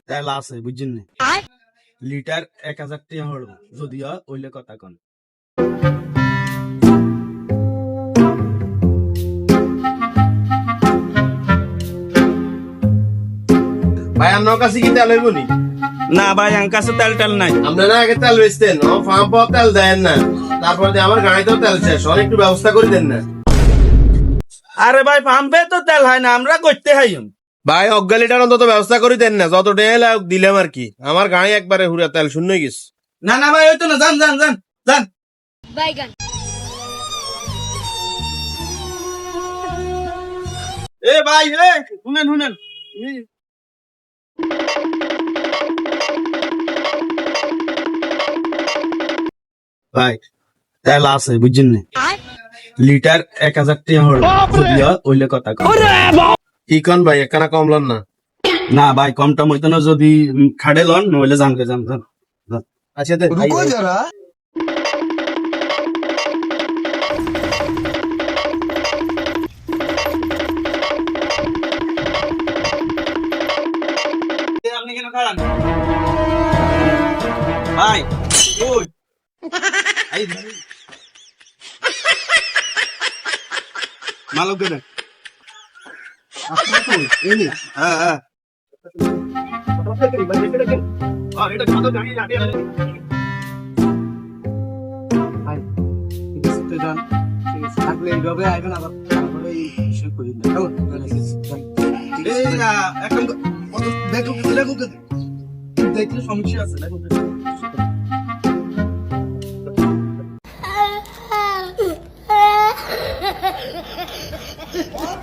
তেল আছে বুঝছেন না লিটার 1000 টাকা হলো যদিও ওইলে কথা কন ভাই আপনার কাছে কি তেল হইব নি? না ভাই আমার কাছে তেল টেল নাই আপনারা আগে তেল বেচতেন ফার্ম পাওয়া তেল দেন না, তারপর দিয়ে আমার গাড়িতেও তেল শেষ, অনেক একটু ব্যবস্থা করে দেন না। আরে ভাই পাম্পে তো তেল হয় না আমরা করতে হাই ভাই অজ্ঞালিটার অন্তত ব্যবস্থা করে দেন না, যত টাকা দিলাম আর কি, আমার গাড়ি একবারে হুরা তেল শূন্য গেছে। না না ভাই হইতো না যান যান যান যান বাইগান এ ভাই এ শুনেন শুনেন ভাই তেল আছে বুঝছেন না লিটার 1000 টাকা হলো যদিও ওইলে কথা কন কি কন ভাই একখানা কমলাম না? না ভাই কমটা হইতো না যদি খাড়ে লন নইলে জানকে যান যান যান। আচ্ছা দেন ভাই, আপনি কেন খাড়ান ভাই ওই এই মালক দে আপনি কই এনি হ্যাঁ হ্যাঁ আর এটা কত জানি জানি ভাই ঠিক আছে তো জান থাকলে এইভাবে আইবেন আবার তারপরে এই বিষয় করি না এই না এখন কত দেখো দেখো দেখলে সমস্যা আছে দেখো Ha ha ha.